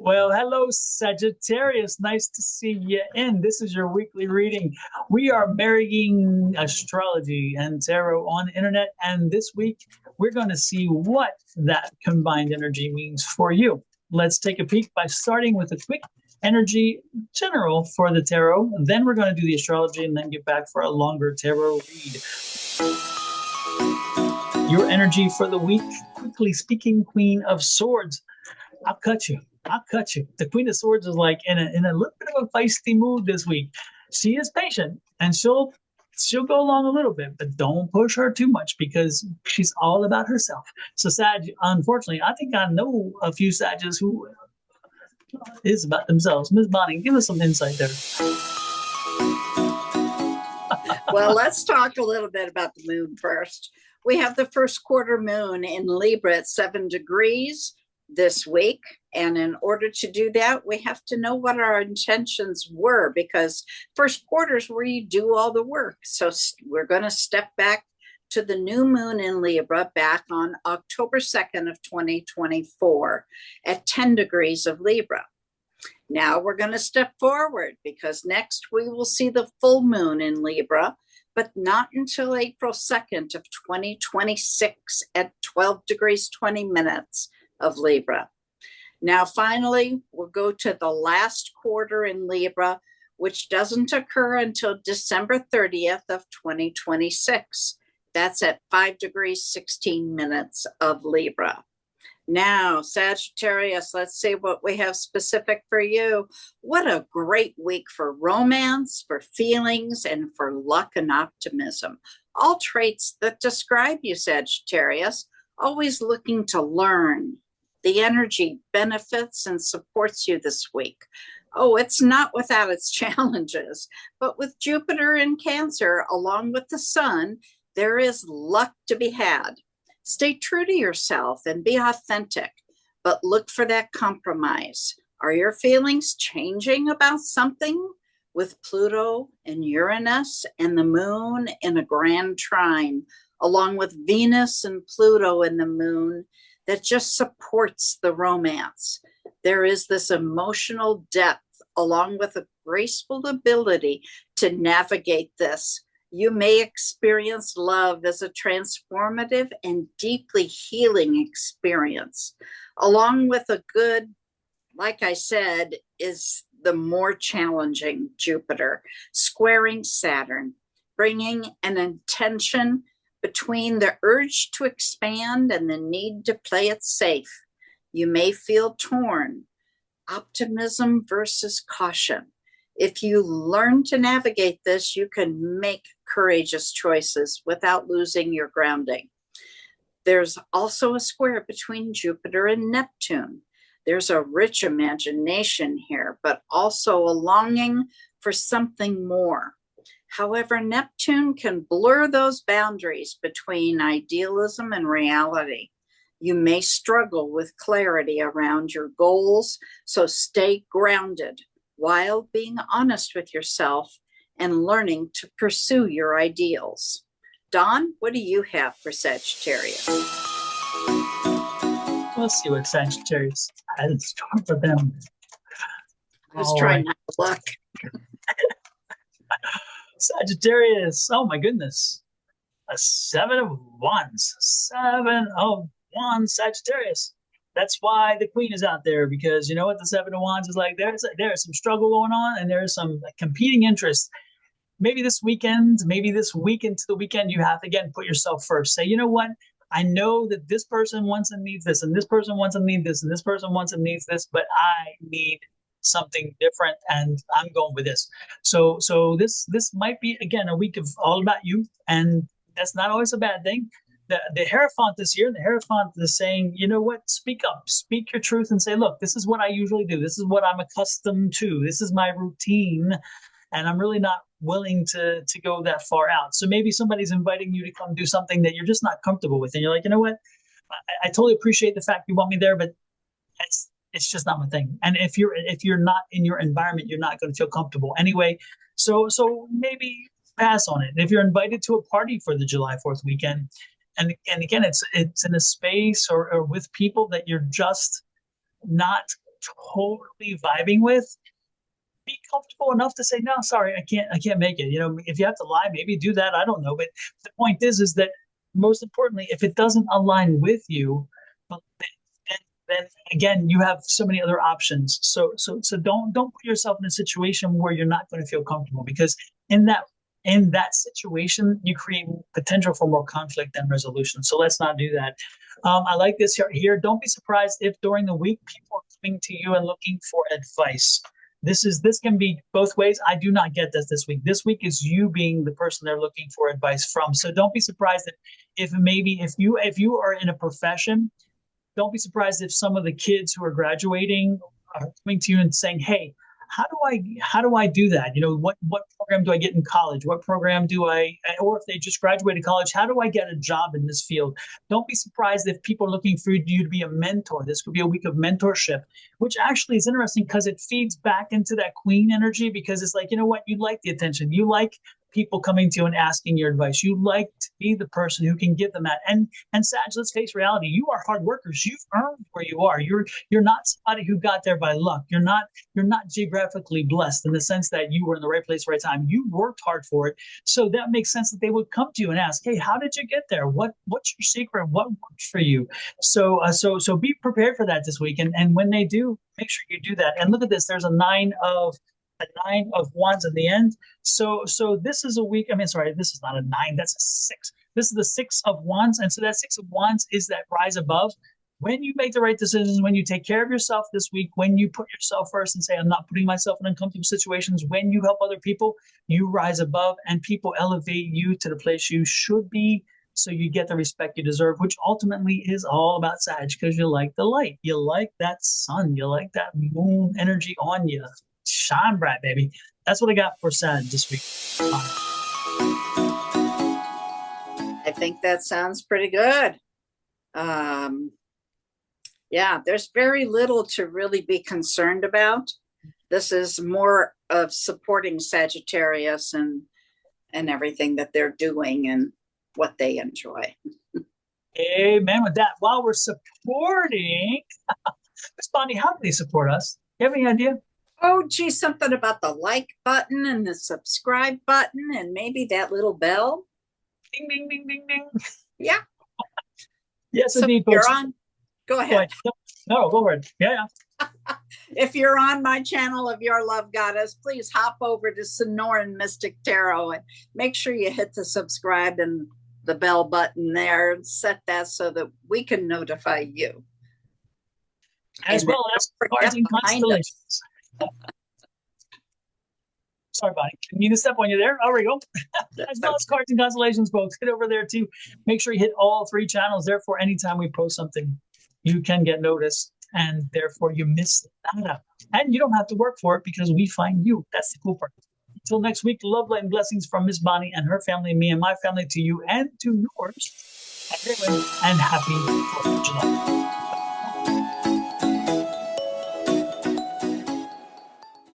Well, hello, Sagittarius. Nice to see you in. This is your weekly reading. We are marrying astrology and tarot on the internet, and this week we're going to see what that combined energy means for you. Let's take a peek by starting with a quick energy general for the tarot. Then we're going to do the astrology and then get back for a longer tarot read. Your energy for the week, quickly speaking, Queen of Swords. I'll cut you. The Queen of Swords is like in a little bit of a feisty mood this week. She is patient and she'll go along a little bit, but don't push her too much because she's all about herself. So Sag, unfortunately, I think I know a few Sages who is about themselves. Ms. Bonnie, give us some insight there. Well, let's talk a little bit about the moon first. We have the first quarter moon in Libra at 7 degrees this week. And in order to do that, we have to know what our intentions were, because first quarter is where you do all the work. So we're going to step back to the new moon in Libra back on October 2nd of 2024 at 10 degrees of Libra. Now we're going to step forward because next we will see the full moon in Libra, but not until April 2nd of 2026 at 12 degrees 20 minutes of Libra. Now, finally, we'll go to the last quarter in Libra, which doesn't occur until December 30th of 2026. That's at 5 degrees 16 minutes of Libra. Now, Sagittarius, let's see what we have specific for you. What a great week for romance, for feelings, and for luck and optimism. All traits that describe you, Sagittarius, always looking to learn. The energy benefits and supports you this week. Oh, it's not without its challenges, but with Jupiter in Cancer, along with the sun, there is luck to be had. Stay true to yourself and be authentic, but look for that compromise. Are your feelings changing about something? With Pluto and Uranus and the moon in a grand trine, along with Venus and Pluto and the moon, that just supports the romance. There is this emotional depth along with a graceful ability to navigate this. You may experience love as a transformative and deeply healing experience. Along with a good, like I said, is the more challenging Jupiter, squaring Saturn, bringing an intention between the urge to expand and the need to play it safe. You may feel torn. Optimism versus caution. If you learn to navigate this, you can make courageous choices without losing your grounding. There's also a square between Jupiter and Neptune. There's a rich imagination here, but also a longing for something more. However, Neptune can blur those boundaries between idealism and reality. You may struggle with clarity around your goals, so stay grounded while being honest with yourself and learning to pursue your ideals. Dawn, what do you have for Sagittarius? Let's see what Sagittarius has in store for them. Just trying not to look. Sagittarius, oh my goodness. A 7 of Wands. 7 of Wands, Sagittarius. That's why the Queen is out there, because you know what the 7 of Wands is like? There's some struggle going on and there's some competing interests. Maybe this weekend, maybe this week into the weekend, you have to, again, put yourself first. Say, you know what? I know that this person wants and needs this, and this person wants and needs this, and this person wants and needs this, but I need something different, and I'm going with this. So this might be, again, a week of all about you, and that's not always a bad thing. The Hierophant this year, the Hierophant is saying, you know what, speak up, speak your truth and say, look, this is what I usually do. This is what I'm accustomed to. This is my routine. And I'm really not willing to go that far out. So maybe somebody's inviting you to come do something that you're just not comfortable with. And you're like, you know what, I totally appreciate the fact you want me there, but it's just not my thing. And if you're not in your environment, you're not going to feel comfortable anyway. So maybe pass on it. If you're invited to a party for the July 4th weekend, and again, it's in a space or with people that you're just not totally vibing with, be comfortable enough to say, no, sorry, I can't make it. If you have to lie, maybe do that. I don't know. But the point is that most importantly, if it doesn't align with you, well, then again, you have so many other options. So don't put yourself in a situation where you're not going to feel comfortable, because in that situation, you create potential for more conflict and resolution. So let's not do that. I like this here. Don't be surprised if during the week people are coming to you and looking for advice. This can be both ways. I do not get this week. This week is you being the person they're looking for advice from. So don't be surprised if you are in a profession, don't be surprised if some of the kids who are graduating are coming to you and saying, "Hey, how do I do that? What program do I get in college? What program do I, or if they just graduated college, how do I get a job in this field?" Don't be surprised if people are looking for you to be a mentor. This could be a week of mentorship, which actually is interesting because it feeds back into that queen energy, because it's like, you know what? You like the attention. You like people coming to you and asking your advice. You like to be the person who can give them that. And Sag, let's face reality, you are hard workers. You've earned where you are. You're not somebody who got there by luck. You're not geographically blessed in the sense that you were in the right place, right time. You worked hard for it. So that makes sense that they would come to you and ask, "Hey, how did you get there? What's your secret? What worked for you?" So be prepared for that this week. And when they do, make sure you do that. And look at this. There's a nine of wands in the end. So this is a week. I mean, sorry, this is not a nine. That's a six. This is the six of wands. And so that six of wands is that rise above. When you make the right decisions, when you take care of yourself this week, when you put yourself first and say, "I'm not putting myself in uncomfortable situations," when you help other people, you rise above and people elevate you to the place you should be. So you get the respect you deserve, which ultimately is all about Sag, because you like the light. You like that sun. You like that moon energy on you. Shine bright, baby. That's what I got for Sag this week. I think that sounds pretty good. Yeah, there's very little to really be concerned about. This is more of supporting Sagittarius and everything that they're doing and what they enjoy. Amen with that. While we're supporting, Miss Bonnie, how do they support us? You have any idea? Oh, geez, something about the like button and the subscribe button and maybe that little bell. Ding, ding, ding, ding, ding. Yeah. Yes, So indeed, you're folks. on. Go ahead. No, go ahead. Yeah. If you're on my channel of Your Love Goddess, please hop over to Sonoran Mystic Tarot and make sure you hit the subscribe and the bell button there and set that so that we can notify you. As well as cards and constellations. Sorry, Bonnie. Didn't mean to step on you there. There we go. As well as cards and constellations, folks. Get over there too. Make sure you hit all three channels. Therefore, anytime we post something, you can get noticed, and therefore you miss nada. And you don't have to work for it because we find you. That's the cool part. Until next week, love, light, and blessings from Miss Bonnie and her family, me and my family, to you and to yours. And happy 4th of July.